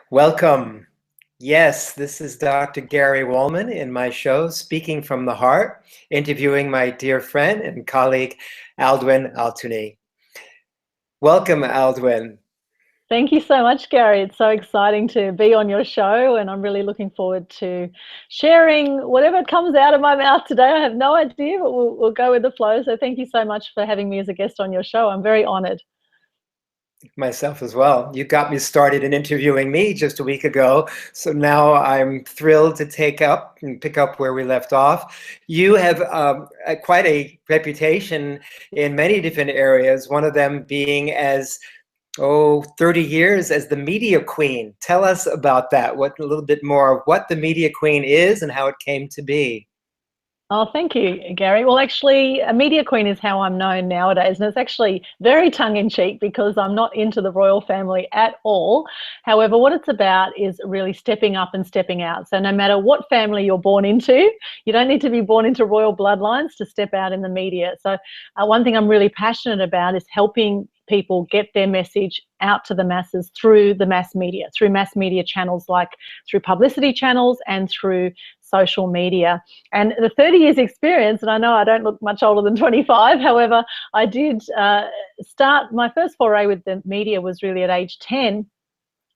Welcome. Yes, this is Dr. Gary Wallman in my show, Speaking from the Heart, interviewing my dear friend and colleague, Aldwin Altouni. Welcome, Aldwin. Thank you so much, Gary. It's so exciting to be on your show, and I'm really looking forward to sharing whatever comes out of my mouth today. I have no idea, but we'll go with the flow. So thank you so much for having me as a guest on your show. I'm very honored. Myself as well. You got me started in interviewing me just a week ago, so now I'm thrilled to take up and pick up where we left off. You have quite a reputation in many different areas, one of them being as 30 years as the media queen. Tell us about that. What a little bit more of what the media queen is and how it came to be. Oh, thank you, Gary. Well, actually, a media queen is how I'm known nowadays, and it's actually very tongue-in-cheek because I'm not into the royal family at all. However, what it's about is really stepping up and stepping out. So no matter what family you're born into, you don't need to be born into royal bloodlines to step out in the media. So one thing I'm really passionate about is helping people get their message out to the masses through the mass media channels, like through publicity channels and through social media. And the 30 years experience, and I know I don't look much older than 25, however, I did start, my first foray with the media was really at age 10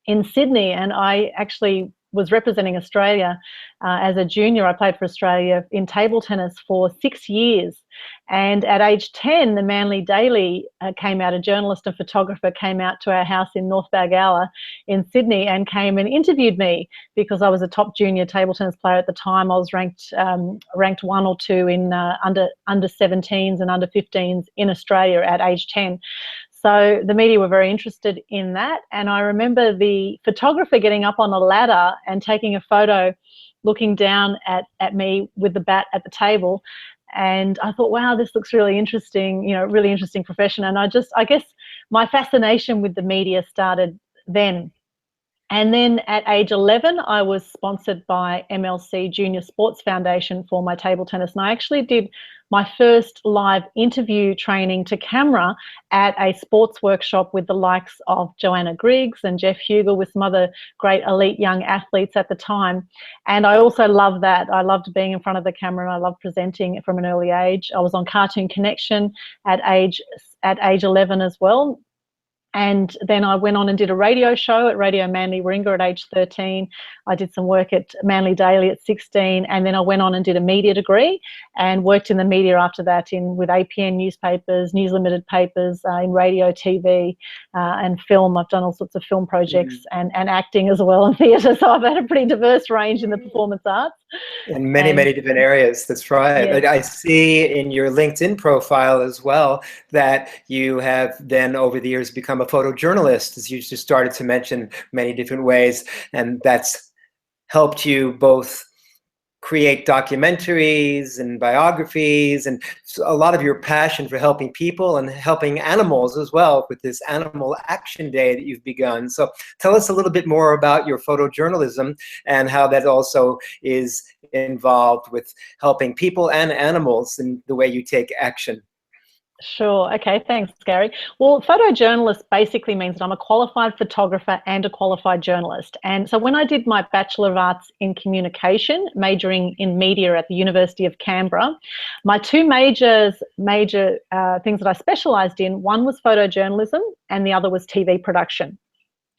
in Sydney, and I actually was representing Australia as a junior. I played for Australia in table tennis for 6 years. And at age 10, the Manly Daily came out, a journalist and photographer came out to our house in North Balgowlah in Sydney and came and interviewed me because I was a top junior table tennis player at the time. I was ranked one or two in under 17s and under 15s in Australia at age 10. So the media were very interested in that. And I remember the photographer getting up on a ladder and taking a photo looking down at me with the bat at the table. And I thought, wow, this looks really interesting, really interesting profession. And I guess my fascination with the media started then. And then at age 11, I was sponsored by MLC Junior Sports Foundation for my table tennis. And I actually did my first live interview training to camera at a sports workshop with the likes of Joanna Griggs and Jeff Hugel, with some other great elite young athletes at the time. And I also loved that. I loved being in front of the camera, and I loved presenting from an early age. I was on Cartoon Connection at age 11 as well. And then I went on and did a radio show at Radio Manly Warringah at age 13. I did some work at Manly Daily at 16. And then I went on and did a media degree and worked in the media after that with APN newspapers, News Limited papers, in radio, TV, and film. I've done all sorts of film projects and acting as well, and theatre. So I've had a pretty diverse range in the performance arts. In many, many different areas. That's right. Yeah. I see in your LinkedIn profile as well that you have then over the years become a photojournalist, as you just started to mention many different ways. And that's helped you both create documentaries and biographies, and a lot of your passion for helping people and helping animals as well with this Animal Action Day that you've begun. So tell us a little bit more about your photojournalism and how that also is involved with helping people and animals in the way you take action. Sure. Okay. Thanks, Gary. Well, photojournalist basically means that I'm a qualified photographer and a qualified journalist. And so when I did my Bachelor of Arts in Communication, majoring in media at the University of Canberra, my two major things that I specialised in, one was photojournalism and the other was TV production.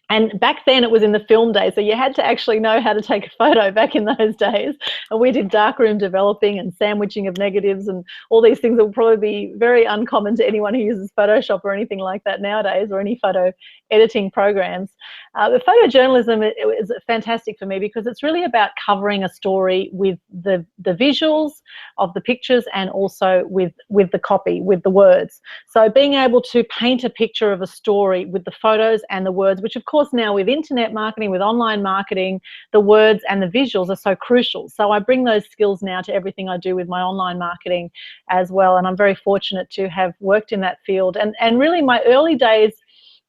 And back then it was in the film days, so you had to actually know how to take a photo back in those days. And we did darkroom developing and sandwiching of negatives and all these things that will probably be very uncommon to anyone who uses Photoshop or anything like that nowadays, or any photo editing programs. The photojournalism it was fantastic for me because it's really about covering a story with the visuals of the pictures and also with the copy, with the words. So being able to paint a picture of a story with the photos and the words, which of course now with internet marketing, with online marketing, the words and the visuals are so crucial. So I bring those skills now to everything I do with my online marketing as well. And I'm very fortunate to have worked in that field. And really my early days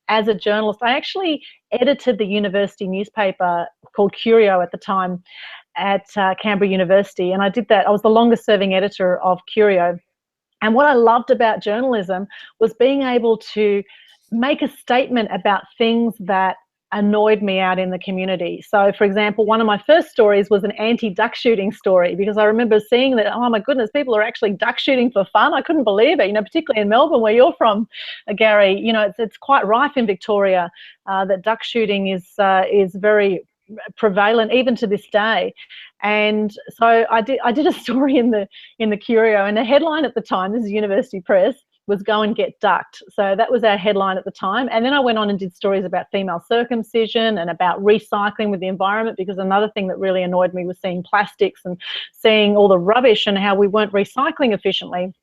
as a journalist, I actually edited the university newspaper called Curio at the time at Canberra University. And I did that. I was the longest serving editor of Curio. And what I loved about journalism was being able to make a statement about things that annoyed me out in the community. So, for example, one of my first stories was an anti-duck shooting story, because I remember seeing that, oh my goodness, people are actually duck shooting for fun. I couldn't believe it, particularly in Melbourne, where you're from, Gary. It's quite rife in Victoria, that duck shooting is very prevalent even to this day. And so I did a story in the Curio, and the headline at the time, this is University Press, was "Go and Get Ducked." So that was our headline at the time. And then I went on and did stories about female circumcision and about recycling with the environment, because another thing that really annoyed me was seeing plastics and seeing all the rubbish and how we weren't recycling efficiently.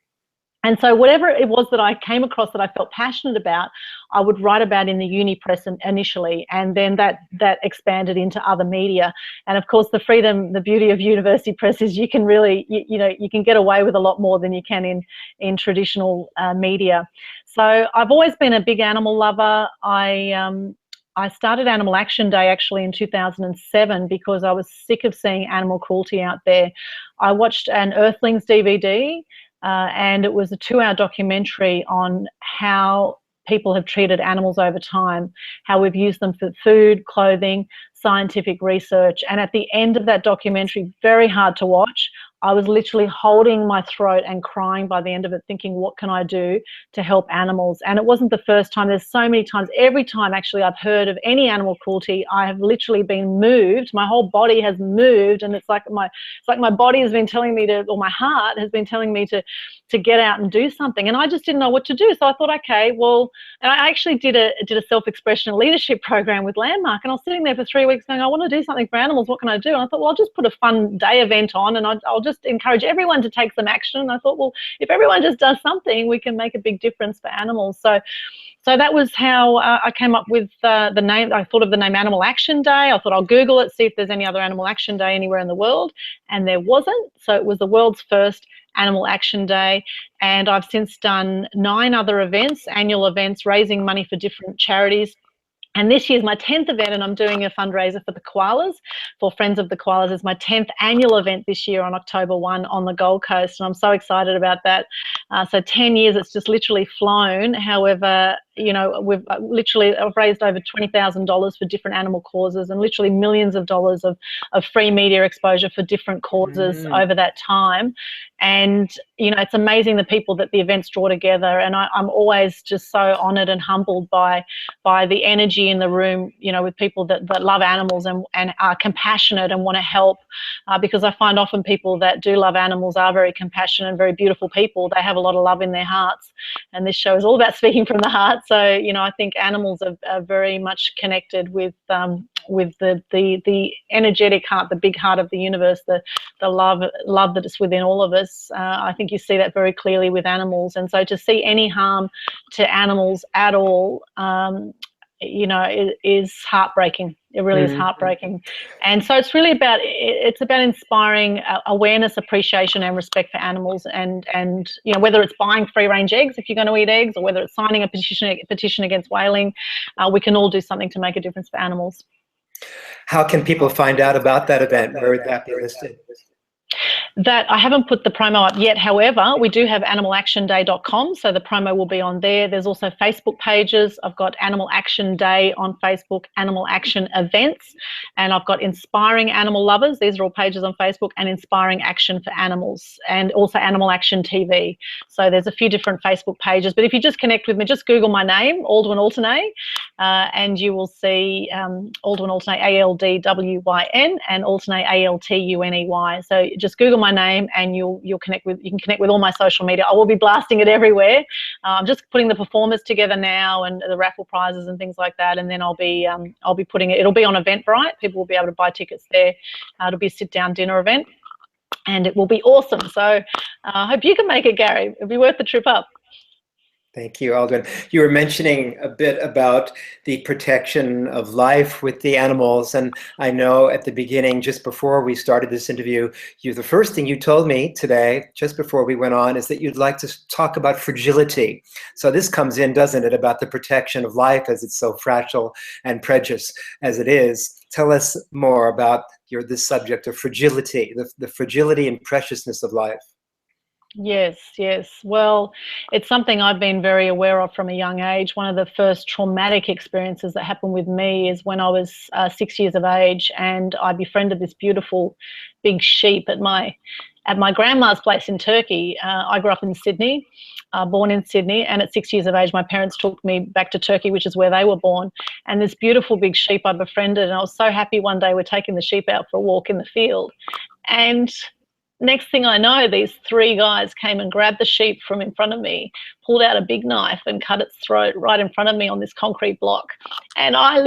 And so whatever it was that I came across that I felt passionate about, I would write about in the uni press initially, and then that expanded into other media. And of course, the beauty of university press is you can really, you can get away with a lot more than you can in traditional media. So I've always been a big animal lover. I started Animal Action Day actually in 2007 because I was sick of seeing animal cruelty out there. I watched an Earthlings DVD. And it was a 2-hour documentary on how people have treated animals over time, how we've used them for food, clothing, scientific research. And at the end of that documentary, very hard to watch, I was literally holding my throat and crying by the end of it, thinking, what can I do to help animals? And it wasn't the first time. There's so many times. Every time actually I've heard of any animal cruelty, I have literally been moved. My whole body has moved, and it's like my body has been telling me to, or my heart has been telling me to get out and do something. And I just didn't know what to do. So I thought, okay, well, and I actually did a self-expression and leadership program with Landmark, and I was sitting there for 3 weeks going, I want to do something for animals. What can I do? And I thought, well, I'll just put a fun day event on, and I'll just encourage everyone to take some action. And I thought, well, if everyone just does something, we can make a big difference for animals. So that was how I came up with the name. I thought of the name Animal Action Day. I thought I'll Google it, see if there's any other Animal Action Day anywhere in the world, and there wasn't. So it was the world's first Animal Action Day, and I've since done 9 other events, annual events, raising money for different charities. And this year's my 10th event, and I'm doing a fundraiser for the koalas, for Friends of the Koalas. It's my 10th annual event this year on October 1 on the Gold Coast, and I'm so excited about that. So 10 years, it's just literally flown. However, I've raised over $20,000 for different animal causes, and literally millions of dollars of free media exposure for different causes over that time. And, it's amazing the people that the events draw together. And I'm always just so honoured and humbled by the energy in the room, with people that love animals and are compassionate and want to help, because I find often people that do love animals are very compassionate and very beautiful people. They have a lot of love in their hearts. And this show is all about speaking from the heart. So, I think animals are very much connected with the energetic heart, the big heart of the universe, the love that is within all of us. I think you see that very clearly with animals. And so to see any harm to animals at all, it is heartbreaking. It really is heartbreaking. And so it's really about inspiring awareness, appreciation and respect for animals, and whether it's buying free range eggs if you're going to eat eggs, or whether it's signing a petition against whaling, we can all do something to make a difference for animals. How can people find out about that event? Where would that be listed? That I haven't put the promo up yet. However, we do have animalactionday.com, so the promo will be on there. There's also Facebook pages. I've got Animal Action Day on Facebook, Animal Action Events, and I've got Inspiring Animal Lovers. These are all pages on Facebook, and Inspiring Action for Animals, and also Animal Action TV. So there's a few different Facebook pages. But if you just connect with me, just Google my name, Aldwyn Alternay, and you will see Aldwyn Alternay, ALDWYN, and Alternay, ALTUNEY. So just Google my name, and you can connect with all my social media. I will be blasting it everywhere. I'm just putting the performers together now, and the raffle prizes and things like that. And then I'll be putting it. It'll be on Eventbrite. People will be able to buy tickets there. It'll be a sit-down dinner event, and it will be awesome. So I hope you can make it, Gary. It'll be worth the trip up. Thank you, Aldwyn. You were mentioning a bit about the protection of life with the animals, and I know at the beginning, just before we started this interview, the first thing you told me today, just before we went on, is that you'd like to talk about fragility. So this comes in, doesn't it, about the protection of life as it's so fragile and precious as it is. Tell us more about this subject of fragility, the fragility and preciousness of life. Yes, yes. Well, it's something I've been very aware of from a young age. One of the first traumatic experiences that happened with me is when I was 6 years of age, and I befriended this beautiful big sheep at my grandma's place in Turkey. I grew up in Sydney, born in Sydney, and at 6 years of age, my parents took me back to Turkey, which is where they were born. And this beautiful big sheep I befriended, and I was so happy. One day we're taking the sheep out for a walk in the field, and next thing I know, these three guys came and grabbed the sheep from in front of me, pulled out a big knife and cut its throat right in front of me on this concrete block. And I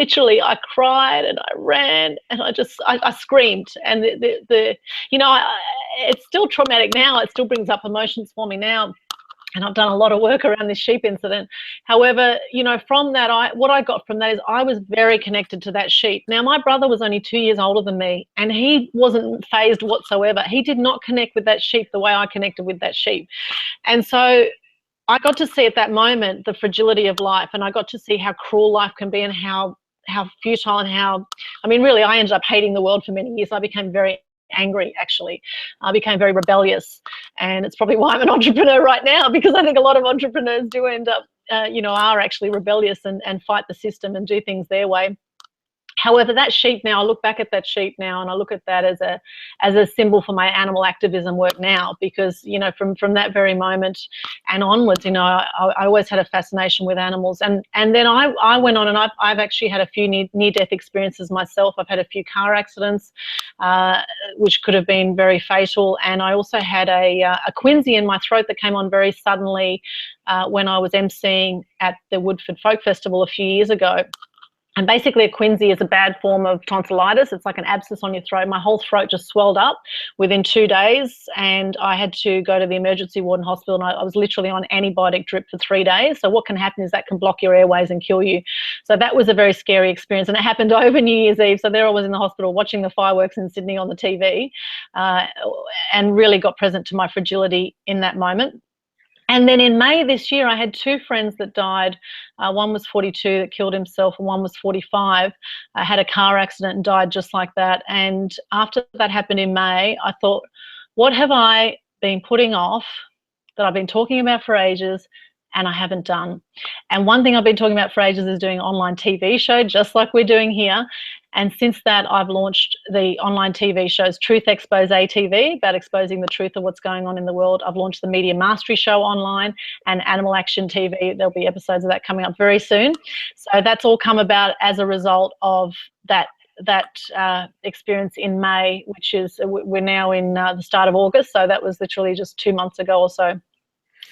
cried and I ran and I screamed. And it's still traumatic now. It still brings up emotions for me now, and I've done a lot of work around this sheep incident. However, from that, what I got from that is I was very connected to that sheep. Now, my brother was only 2 years older than me, and he wasn't fazed whatsoever. He did not connect with that sheep the way I connected with that sheep. And so I got to see at that moment the fragility of life, and I got to see how cruel life can be and how futile and really, I ended up hating the world for many years. I became very angry, actually. I became very rebellious, and it's probably why I'm an entrepreneur right now, because I think a lot of entrepreneurs do end up are actually rebellious and fight the system and do things their way. However, that sheep now, I look back at that sheep now and I look at that as a symbol for my animal activism work now, because, from that very moment and onwards, I always had a fascination with animals. And then I went on, and I've actually had a few near-death experiences myself. I've had a few car accidents, which could have been very fatal. And I also had a quinsy in my throat that came on very suddenly when I was emceeing at the Woodford Folk Festival a few years ago. And basically a quinsy is a bad form of tonsillitis. It's like an abscess on your throat. My whole throat just swelled up within 2 days, and I had to go to the emergency ward in hospital, and I was literally on antibiotic drip for 3 days. So what can happen is that can block your airways and kill you. So that was a very scary experience, and it happened over New Year's Eve. So there I was in the hospital watching the fireworks in Sydney on the TV, and really got present to my fragility in that moment. And then in May this year, I had two friends that died. One was 42 that killed himself, and one was 45. Had a car accident and died just like that. And after that happened in May, I thought, what have I been putting off that I've been talking about for ages and I haven't done? And one thing I've been talking about for ages is doing an online TV show, just like we're doing here. And since that, I've launched the online TV shows Truth Expose TV, about exposing the truth of what's going on in the world. I've launched the Media Mastery Show online and Animal Action TV. There'll be episodes of that coming up very soon. So that's all come about as a result of that experience in May, which is, we're now in the start of August. So that was literally just 2 months ago or so,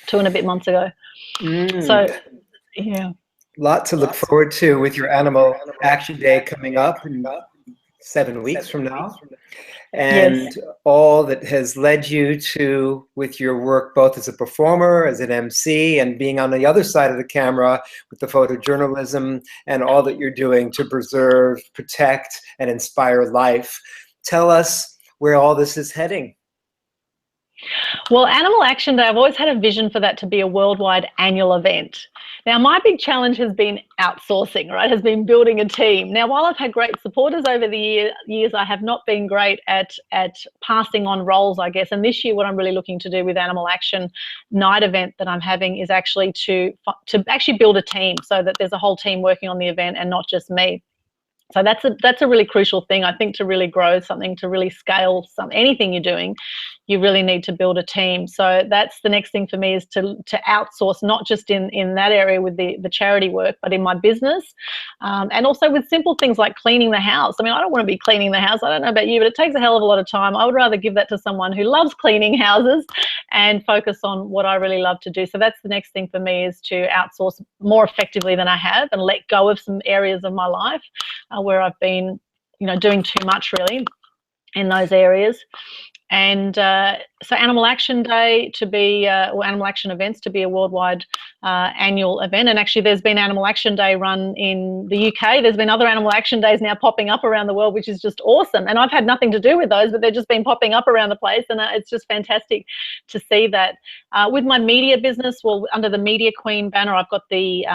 2 and a bit months ago. So, yeah. Lot to look forward to with your Animal Action Day coming up in 7 weeks from now. And Yes. all that has led you to, with your work both as a performer, as an MC, and being on the other side of the camera with the photojournalism and all that you're doing to preserve, protect, and inspire life. Tell us where all this is heading. Well, Animal Action Day, I've always had a vision for that to be a worldwide annual event. Now, my big challenge has been outsourcing, right? Has been building a team. Now, while I've had great supporters over the years, I have not been great at passing on roles, I guess. And this year, what I'm really looking to do with Animal Action Night event that I'm having is actually to actually build a team, so that there's a whole team working on the event and not just me. So that's a really crucial thing, I think, to really grow something, to really scale anything you're doing. You really need to build a team. So that's the next thing for me, is to outsource, not just in that area with the charity work, but in my business, and also with simple things like cleaning the house. I mean, I don't want to be cleaning the house. I don't know about you, but it takes a hell of a lot of time. I would rather give that to someone who loves cleaning houses and focus on what I really love to do. So that's the next thing for me, is to outsource more effectively than I have, and let go of some areas of my life where I've been, doing too much really in those areas. And so Animal Action Day to be, or Animal Action events to be a worldwide annual event. And actually there's been Animal Action Day run in the UK. There's been other Animal Action Days now popping up around the world, which is just awesome. And I've had nothing to do with those, but they've just been popping up around the place. And it's just fantastic to see that. With my media business, well, under the Media Queen banner, I've got the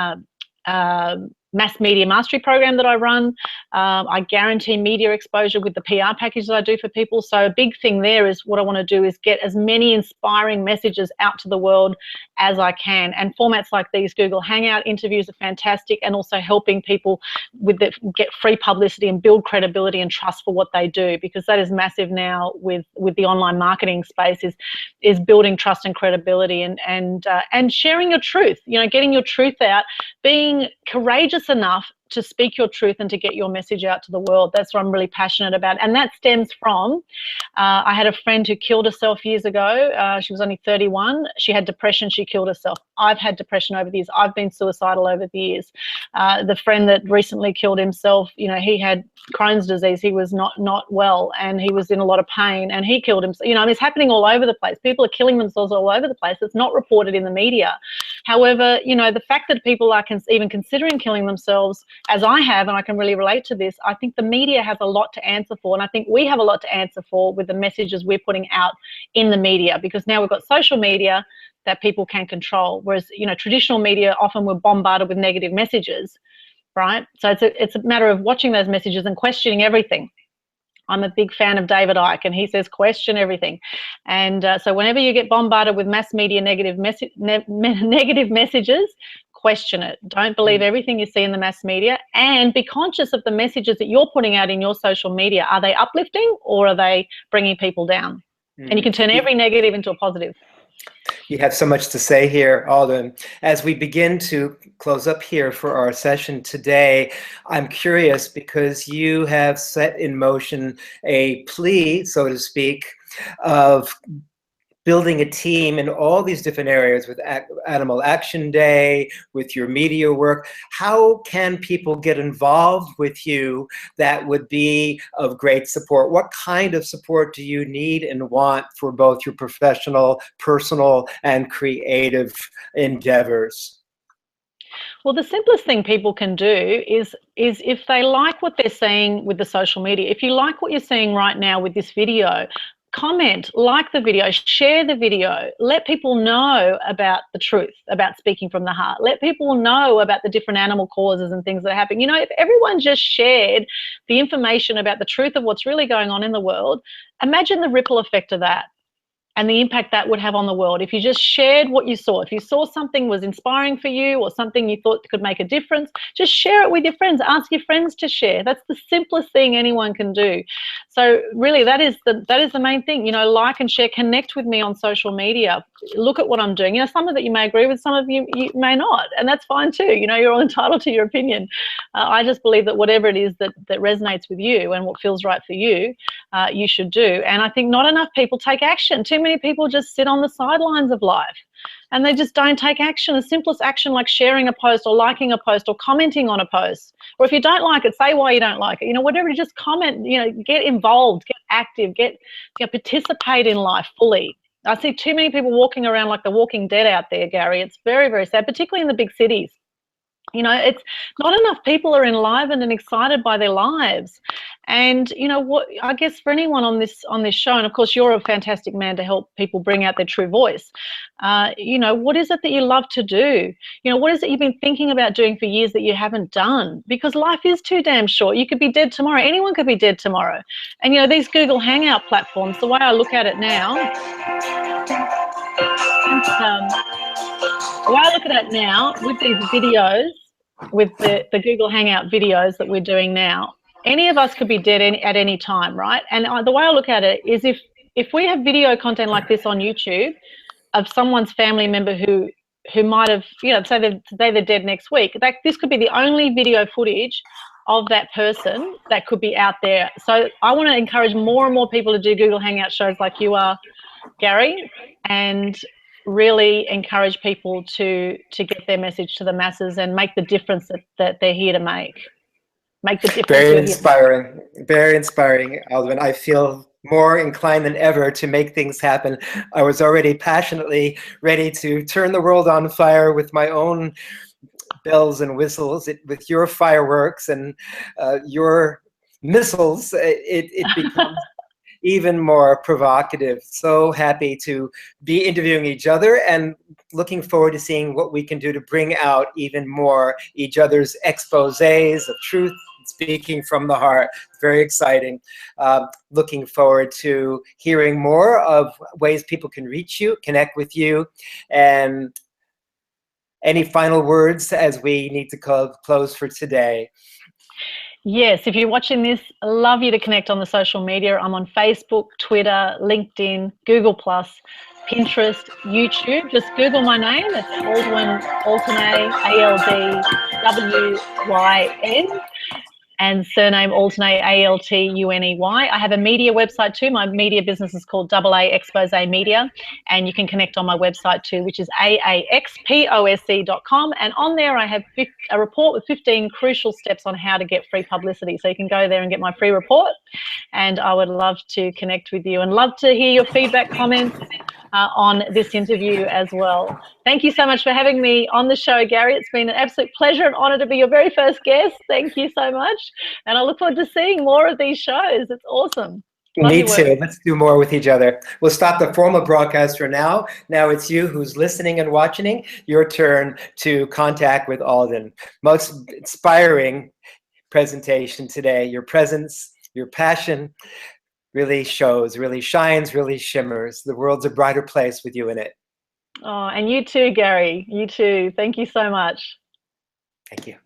Mass Media Mastery program that I run, I guarantee media exposure with the PR package that I do for people. So a big thing there is what I want to do is get as many inspiring messages out to the world as I can. And formats like these, Google Hangout interviews, are fantastic, and also helping people with get free publicity and build credibility and trust for what they do, because that is massive now with the online marketing space, is building trust and credibility, and sharing your truth, getting your truth out, being courageous enough to speak your truth and to get your message out to the world. That's what I'm really passionate about. And that stems from, I had a friend who killed herself years ago. She was only 31. She had depression. She killed herself. I've had depression over the years. I've been suicidal over the years. The friend that recently killed himself, he had Crohn's disease. He was not well, and he was in a lot of pain, and he killed himself. It's happening all over the place. People are killing themselves all over the place. It's not reported in the media. However, the fact that people are even considering killing themselves, as I have, and I can really relate to this, I think the media has a lot to answer for, and I think we have a lot to answer for with the messages we're putting out in the media, because now we've got social media that people can control, whereas traditional media, often we're bombarded with negative messages, right? So it's a matter of watching those messages and questioning everything. I'm a big fan of David Icke, and he says question everything. And so whenever you get bombarded with mass media negative messages, question it. Don't believe everything you see in the mass media, and be conscious of the messages that you're putting out in your social media. Are they uplifting, or are they bringing people down? And you can turn every negative into a positive. You have so much to say here, Alden. As we begin to close up here for our session today, I'm curious, because you have set in motion a plea, so to speak, of building a team in all these different areas, with Animal Action Day, with your media work. How can people get involved with you that would be of great support? What kind of support do you need and want for both your professional, personal, and creative endeavors? Well, the simplest thing people can do is if they like what they're seeing with the social media, if you like what you're seeing right now with this video, comment, like the video, share the video, let people know about the truth, about speaking from the heart. Let people know about the different animal causes and things that are happening. If everyone just shared the information about the truth of what's really going on in the world, imagine the ripple effect of that and the impact that would have on the world. If you just shared what you saw, if you saw something was inspiring for you or something you thought could make a difference, just share it with your friends. Ask your friends to share. That's the simplest thing anyone can do. So really, that is the main thing. Like and share, connect with me on social media. Look at what I'm doing. Some of it you may agree with, some of you may not, and that's fine too. You're all entitled to your opinion. I just believe that whatever it is that resonates with you and what feels right for you, you should do. And I think not enough people take action. Too many people just sit on the sidelines of life and they just don't take action. The simplest action, like sharing a post or liking a post or commenting on a post, or if you don't like it, say why you don't like it. Whatever, just comment, get involved, get active, participate in life fully. I see too many people walking around like the Walking Dead out there, Gary. It's very, very sad, particularly in the big cities. It's not enough people are enlivened and excited by their lives. And what I guess for anyone on this show, and of course you're a fantastic man to help people bring out their true voice. What is it that you love to do? What is it you've been thinking about doing for years that you haven't done? Because life is too damn short. You could be dead tomorrow. Anyone could be dead tomorrow. And these Google Hangout platforms, the way I look at it now, with these videos, with the Google Hangout videos that we're doing now, any of us could be dead at any time, right? And the way I look at it is if we have video content like this on YouTube of someone's family member who might have, say they're dead next week, this could be the only video footage of that person that could be out there. So I want to encourage more and more people to do Google Hangout shows like you are, Gary, and really encourage people to get their message to the masses and make the difference that they're here to make. Make the difference. Very inspiring, Alden. I feel more inclined than ever to make things happen. I was already passionately ready to turn the world on fire with my own bells and whistles. With your fireworks and your missiles, it becomes even more provocative. So happy to be interviewing each other and looking forward to seeing what we can do to bring out even more each other's exposés of truth, speaking from the heart. Very exciting. Looking forward to hearing more of ways people can reach you, connect with you, and any final words as we need to close for today? Yes, if you're watching this, I'd love you to connect on the social media. I'm on Facebook, Twitter, LinkedIn, Google+, Pinterest, YouTube. Just Google my name. It's Aldwyn Alternay, ALDWYN, and surname Alternay, ALTUNEY. I have a media website too. My media business is called AA Expose Media, and you can connect on my website too, which is aaxpose.com. And on there, I have a report with 15 crucial steps on how to get free publicity. So you can go there and get my free report. And I would love to connect with you and love to hear your feedback, comments on this interview as well. Thank you so much for having me on the show, Gary. It's been an absolute pleasure and honor to be your very first guest. Thank you so much. And I look forward to seeing more of these shows. It's awesome. Me too. Let's do more with each other. We'll stop the formal broadcast for now. Now it's you who's listening and watching. Your turn to contact with Alden. Most inspiring presentation today. Your presence, your passion really shows, really shines, really shimmers. The world's a brighter place with you in it. Oh, and you too, Gary. You too. Thank you so much. Thank you.